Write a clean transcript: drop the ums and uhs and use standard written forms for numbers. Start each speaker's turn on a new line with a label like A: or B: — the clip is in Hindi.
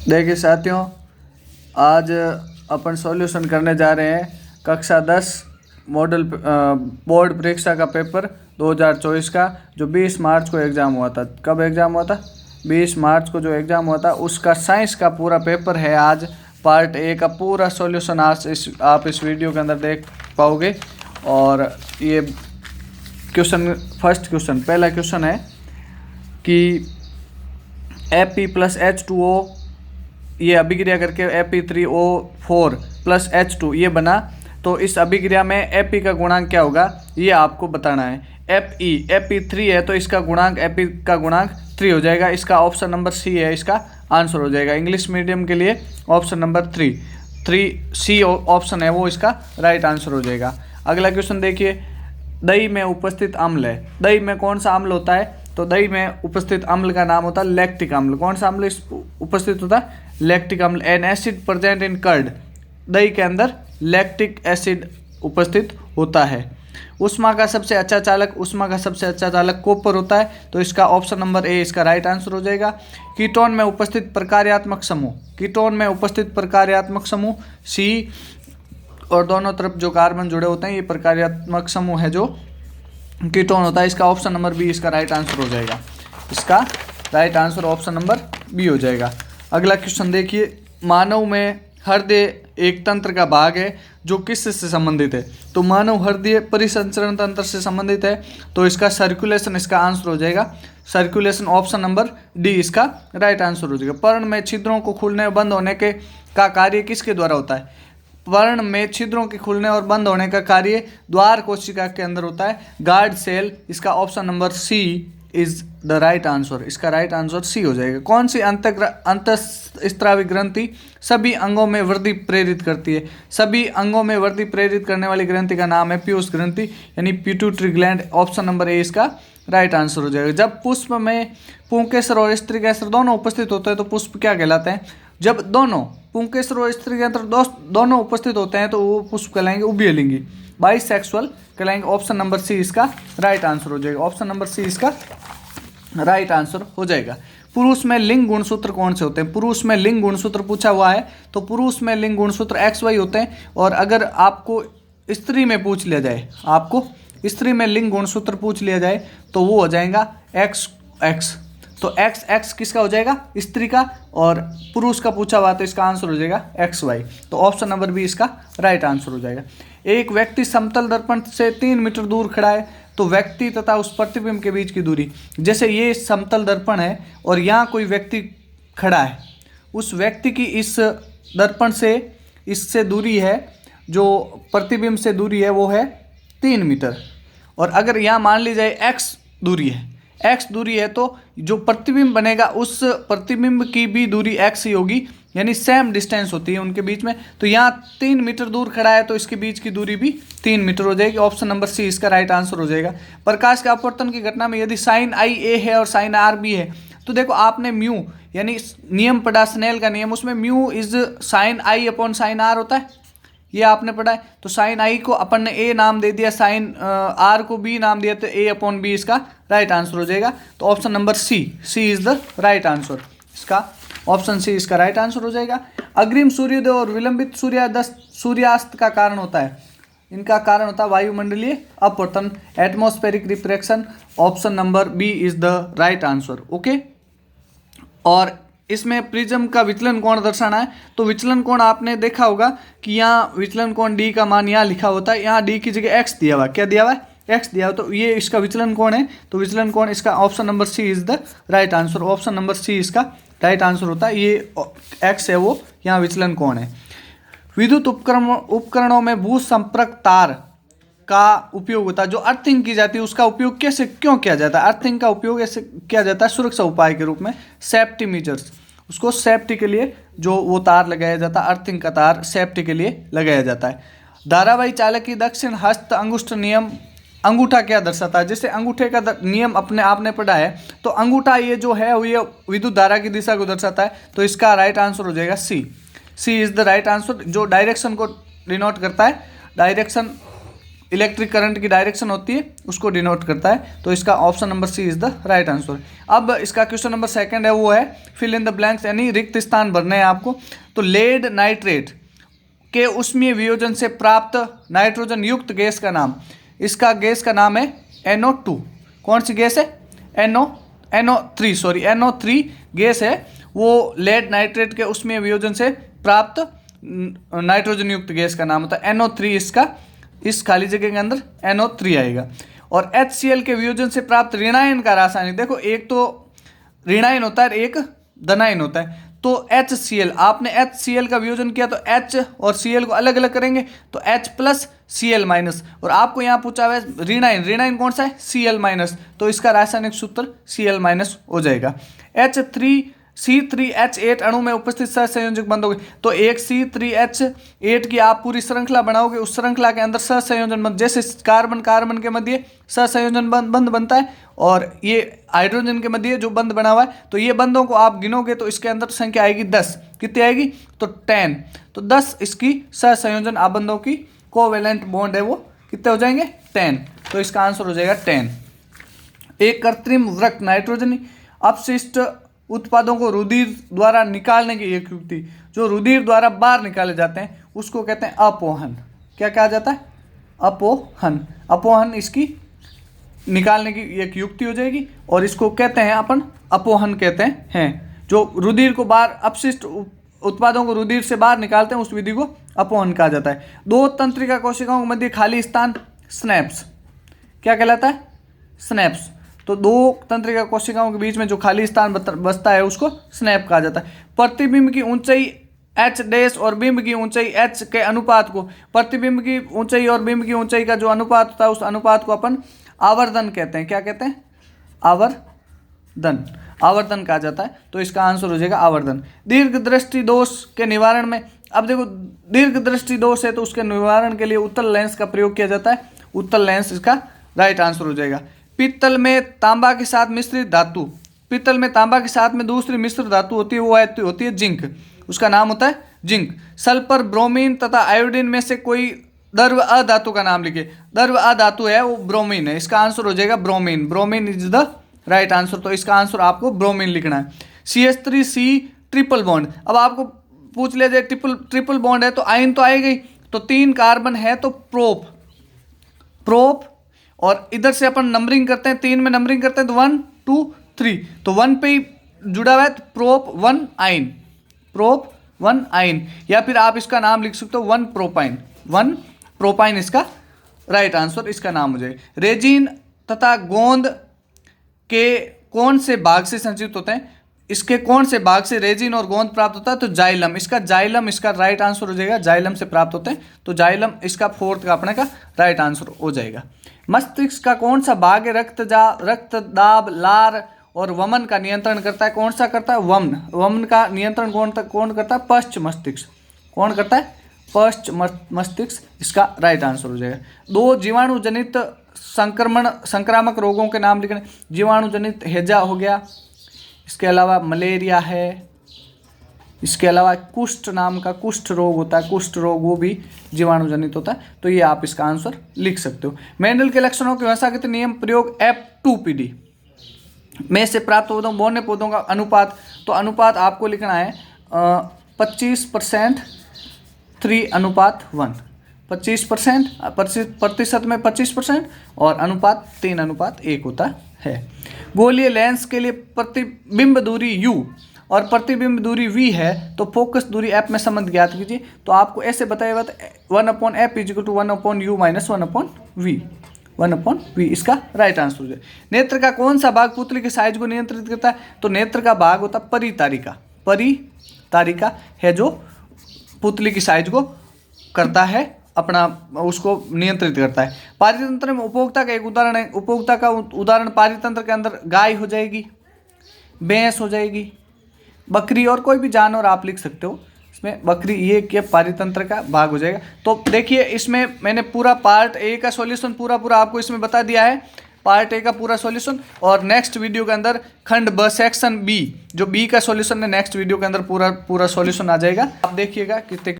A: देखिए साथियों, आज अपन सॉल्यूशन करने जा रहे हैं कक्षा 10 मॉडल बोर्ड परीक्षा का पेपर 2024 का, जो 20 मार्च को एग्ज़ाम हुआ था। कब एग्ज़ाम हुआ था? 20 मार्च को जो एग्ज़ाम हुआ था उसका साइंस का पूरा पेपर है। आज पार्ट ए का पूरा सॉल्यूशन आज आप इस वीडियो के अंदर देख पाओगे। और ये क्वेश्चन, फर्स्ट क्वेश्चन, पहला क्वेश्चन है कि Fe+H2O ये अभिक्रिया करके Fe3O4 प्लस H2 ये बना, तो इस अभिक्रिया में Fe का गुणांक क्या होगा ये आपको बताना है। Fe3 है तो इसका गुणांक Fe का गुणांक 3 हो जाएगा। इसका ऑप्शन नंबर सी है, इसका आंसर हो जाएगा। इंग्लिश मीडियम के लिए ऑप्शन नंबर 3 सी ऑप्शन है वो इसका राइट आंसर हो जाएगा। अगला क्वेश्चन देखिए, दही में उपस्थित अम्ल है। दही में कौन सा अम्ल होता है? तो दही में उपस्थित अम्ल का नाम होता है लैक्टिक अम्ल। कौन सा अम्ल उपस्थित होता है? लैक्टिक अम्ल। An acid present in curd, दही के अंदर लैक्टिक एसिड उपस्थित होता है। उष्मा का सबसे अच्छा चालक कॉपर होता है, तो इसका ऑप्शन नंबर ए इसका राइट आंसर हो जाएगा। कीटोन में उपस्थित प्रकार्यात्मक समूह सी, और दोनों तरफ जो कार्बन जुड़े होते हैं ये प्रकार्यात्मक समूह है जो कीटोन होता है। इसका ऑप्शन नंबर बी इसका राइट आंसर हो जाएगा। इसका right answer option number B हो जाएगा। अगला क्वेश्चन देखिए, मानव में हृदय एक तंत्र का भाग है जो किससे संबंधित है? तो मानव हृदय परिसंचरण तंत्र से संबंधित है, तो इसका सर्कुलेशन इसका आंसर हो जाएगा। सर्कुलेशन ऑप्शन नंबर डी इसका राइट आंसर हो जाएगा। पर्ण में छिद्रों को खुलने और बंद होने का कार्य किसके द्वारा होता है? पर्ण में छिद्रों के खुलने और बंद होने का कार्य द्वार कोशिका के अंदर होता है, गार्ड सेल। इसका option number C is the right answer. इसका राइट आंसर सी हो जाएगा। कौन सी अंतःस्रावी ग्रंथि सभी अंगों में वृद्धि प्रेरित करती है? सभी अंगों में वृद्धि प्रेरित करने वाली ग्रंथि का नाम है पीयूष ग्रंथि, यानी pituitary gland. Option number A इसका राइट आंसर हो जाएगा। जब पुष्प में पुंकेसर और स्त्री केसर दोनों उपस्थित होते हैं तो पुष्प क्या कहलाते हैं? जब दोनों पुंकेसर और स्त्री केसर दोनों उपस्थित होते हैं तो वो पुष्प कहलाएंगे उभयलिंगी, बाइसेक्सुअल कहलाएंगे। ऑप्शन नंबर सी इसका राइट आंसर हो जाएगा। ऑप्शन नंबर सी इसका राइट आंसर हो जाएगा। पुरुष में लिंग गुणसूत्र कौन से होते हैं? पुरुष में लिंग गुणसूत्र पूछा हुआ है, तो पुरुष में लिंग गुणसूत्र XY होते हैं। और अगर आपको स्त्री में पूछ लिया जाए, स्त्री में लिंग गुणसूत्र पूछ लिया जाए तो वो हो जाएगा XX। तो XX किसका हो जाएगा? स्त्री का। और पुरुष का पूछा हुआ तो इसका आंसर हो जाएगा XY। तो ऑप्शन नंबर बी इसका राइट आंसर हो जाएगा। एक व्यक्ति समतल दर्पण से 3 मीटर दूर खड़ा है, तो व्यक्ति तथा उस प्रतिबिंब के बीच की दूरी, जैसे ये समतल दर्पण है और यहाँ कोई व्यक्ति खड़ा है, उस व्यक्ति की इस दर्पण से इससे दूरी है, जो प्रतिबिंब से दूरी है वो है 3 मीटर। और अगर यहाँ मान ली जाए x दूरी है तो जो प्रतिबिंब बनेगा उस प्रतिबिंब की भी दूरी x ही होगी, यानी सेम डिस्टेंस होती है उनके बीच में। तो यहाँ 3 मीटर दूर खड़ा है तो इसके बीच की दूरी भी 3 मीटर हो जाएगी। ऑप्शन नंबर सी इसका राइट आंसर हो जाएगा। प्रकाश का अपवर्तन की घटना में यदि साइन I A है और साइन R B है, तो देखो आपने म्यू यानी नियम पढ़ा स्नेल का नियम, उसमें mu is sine I upon sine R होता है, ये आपने पढ़ा है। तो साइन I को अपन ने A नाम दे दिया, साइन R को B नाम दिया, तो A अपॉन B इसका राइट आंसर हो जाएगा। तो option number C is the right answer. इसका ऑप्शन सी इसका राइट आंसर हो जाएगा। अग्रिम सूर्योदय और विलंबित सूर्यास्त का कारण होता है, इनका कारण होता है वायुमंडलीय अपवर्तन, atmospheric refraction. Option number B is the right answer. Okay, और इसमें प्रिज्म का विचलन कोण दर्शाना है, तो विचलन कोण आपने देखा होगा कि यहाँ विचलन कोण डी का मान यहाँ लिखा होता है, यहाँ डी की जगह x दिया हुआ है। क्या दिया हुआ है? x दिया हुआ। तो ये इसका विचलन कोण है, तो विचलन कोण इसका option number C is the right answer. Option number C इसका राइट आंसर होता है। ये x है वो यहाँ विचलन कोण है। विद्युत उपकरणों में भू संपर्क तार का उपयोग होता है, जो अर्थिंग की जाती है उसका उपयोग कैसे क्यों किया जाता है? अर्थिंग का उपयोग ऐसे किया जाता है सुरक्षा उपाय के रूप में, सेफ्टी मेजर्स। उसको सेफ्टी के लिए जो वो तार लगाया जाता है, अर्थिंग का तार सेफ्टी के लिए लगाया जाता है। धारावाही चालक की दक्षिण हस्त अंगुष्ठ नियम, अंगूठा क्या दर्शाता है? जैसे अंगूठे का नियम अपने आपने पढ़ा है, तो अंगूठा ये जो है ये विद्युत धारा की दिशा को दर्शाता है, तो इसका राइट आंसर हो जाएगा C is the right answer, जो डायरेक्शन को डिनोट करता है। डायरेक्शन इलेक्ट्रिक करंट की डायरेक्शन होती है उसको डिनोट करता है। तो इसका option number C is the right answer. अब इसका क्वेश्चन नंबर सेकंड है, वो है फिल इन द ब्लैंक्स, यानी रिक्त स्थान भरने हैं आपको। तो लेड नाइट्रेट के ऊष्मीय वियोजन से प्राप्त नाइट्रोजन युक्त गैस का नाम, इसका गैस का नाम है NO2। कौन सी गैस है? NO3 गैस है, वो लेड नाइट्रेट के ऊष्मीय वियोजन से प्राप्त नाइट्रोजन युक्त गैस का नाम होता है NO3। इसका इस खाली जगह के अंदर NO3 आएगा। और HCl के वियोजन से प्राप्त ऋणायन का रासायनिक, देखो एक तो ऋणायन होता है, एक धनायन होता है। तो HCl, आपने HCl का वियोजन किया तो H और Cl को अलग अलग करेंगे तो H प्लस Cl माइनस, और आपको यहाँ पूछा हुआ है ऋणायन, ऋणायन कौन सा है? Cl माइनस, तो इसका रासायनिक सूत्र Cl माइनस हो जाएगा। C3H8 अणु में उपस्थित सहसंयोजक बंध होंगे, तो एक C3H8 की आप पूरी श्रृंखला बनाओगे, उस श्रृंखला के अंदर सहसंयोजन बंध, जैसे कार्बन कार्बन के मध्य सहसंयोजन बंध बनता है और ये हाइड्रोजन के मध्य जो बंध बना हुआ है, तो ये बंधों को आप गिनोगे तो इसके अंदर संख्या आएगी 10। कितनी आएगी? तो 10। तो 10 इसकी सहसंयोजन आबंधों की कोवेलेंट बॉन्ड है, वो कितने हो जाएंगे? 10। तो इसका आंसर हो जाएगा 10। एक कृत्रिम वृक्क नाइट्रोजन अपशिष्ट उत्पादों को रुधिर द्वारा निकालने की एक युक्ति, जो रुधिर द्वारा बाहर निकाले जाते हैं उसको कहते हैं अपोहन। क्या कहा जाता है? अपोहन। अपोहन इसकी निकालने की एक युक्ति हो जाएगी और इसको कहते हैं अपन अपोहन कहते हैं। जो रुधिर को बाहर, अपशिष्ट उत्पादों को रुधिर से बाहर निकालते हैं उस विधि को अपोहन कहा जाता है। दो तंत्रिका कोशिकाओं के मध्य खाली स्थान स्नैप्स क्या कहलाता है? स्नैप्स। तो दो तंत्रिका कोशिकाओं के बीच में जो खाली स्थान बचता है उसको स्नैप कहा जाता है। प्रतिबिंब की ऊंचाई h डैश और बिंब की ऊंचाई h के अनुपात को, प्रतिबिंब की ऊंचाई और बिंब की ऊंचाई का जो अनुपात होता है उस अनुपात को अपन आवर्धन कहते हैं। क्या कहते हैं? आवर्धन। आवर्धन कहा जाता है। तो इसका आंसर हो जाएगा आवर्धन। दीर्घ दृष्टि दोष के निवारण में, अब देखो दीर्घ दृष्टि दोष है तो उसके निवारण के लिए उत्तल लेंस का प्रयोग किया जाता है। उत्तल लेंस इसका राइट आंसर हो जाएगा। पित्तल में तांबा के साथ मिश्रित धातु, पित्तल में तांबा के साथ में दूसरी मिश्र धातु होती है, वो होती है जिंक, उसका नाम होता है जिंक। सल्फर, ब्रोमीन तथा आयोडीन में से कोई द्रव्य अधातु का नाम लिखिए। द्रव्य अधातु है वो ब्रोमीन है, इसका आंसर हो जाएगा bromine. Bromine is the right answer. तो इसका आंसर आपको ब्रोमीन लिखना है। CH3C ट्रिपल बॉन्ड, अब आपको पूछ लिया जाए ट्रिपल बॉन्ड है तो आयन तो आएगी, तो 3 कार्बन है तो प्रोप, और इधर से अपन नंबरिंग करते हैं, 3 में नंबरिंग करते हैं तो 1 2 3, तो 1 पे ही जुड़ा हुआ है तो प्रोप 1 आइन, या फिर आप इसका नाम लिख सकते हो 1 प्रोपाइन इसका राइट आंसर, इसका नाम हो जाए। रेजिन तथा गोंद के कौन से भाग से संचित होते हैं? इसके कौन से भाग से रेजिन और गोंद प्राप्त होता है? तो जाइलम, इसका राइट आंसर हो जाएगा। जाइलम से प्राप्त होते हैं, तो जाइलम इसका 4th का अपने का राइट आंसर हो जाएगा। मस्तिष्क का कौन सा भाग रक्तदाब, लार और वमन का नियंत्रण करता है? कौन सा करता है? वमन का नियंत्रण कौन करता है? पश्च मस्तिष्क। कौन करता है? पश्च मस्तिष्क, इसका राइट आंसर हो जाएगा। 2 जीवाणु जनित संक्रामक रोगों के नाम लिखने। जीवाणुजनित हैजा हो गया, इसके अलावा मलेरिया है, इसके अलावा कुष्ठ नाम का कुष्ठ रोग होता है, कुष्ठ रोग वो भी जीवाणुजनित होता है। तो ये आप इसका आंसर लिख सकते हो। मेंडल के लक्षणों के वसागत नियम प्रयोग F2PD में से प्राप्त होता है बौने पौधों का अनुपात। तो अनुपात आपको लिखना है 25% 3:1, 25% में 25% और अनुपात 3:1 होता है। गोलीय लेंस के लिए प्रतिबिंब दूरी U और प्रतिबिंब दूरी V है, तो फोकस दूरी F में संबंध ज्ञात कीजिए। तो आपको ऐसे बताया हुआ 1/F = 1/U - 1/V, इसका राइट आंसर हो जाए। नेत्र का कौन सा भाग पुतली के साइज को नियंत्रित करता है? तो नेत्र का भाग होता है परितारिका है, जो पुतली की साइज को करता है, अपना उसको नियंत्रित करता है। पारितंत्र में उपभोक्ता का एक उदाहरण है, उपभोक्ता का उदाहरण पारितंत्र के अंदर गाय हो जाएगी, भैंस हो जाएगी, बकरी और कोई भी जानवर आप लिख सकते हो। इसमें बकरी ये क्या पारितंत्र का भाग हो जाएगा। तो देखिए इसमें मैंने पूरा पार्ट ए का सॉल्यूशन पूरा आपको इसमें बता दिया है, पार्ट ए का पूरा सॉल्यूशन। और नेक्स्ट वीडियो के अंदर खंड ब सेक्शन बी, जो बी का सॉल्यूशन है, नेक्स्ट वीडियो के अंदर पूरा सॉल्यूशन आ जाएगा। आप देखिएगा कितने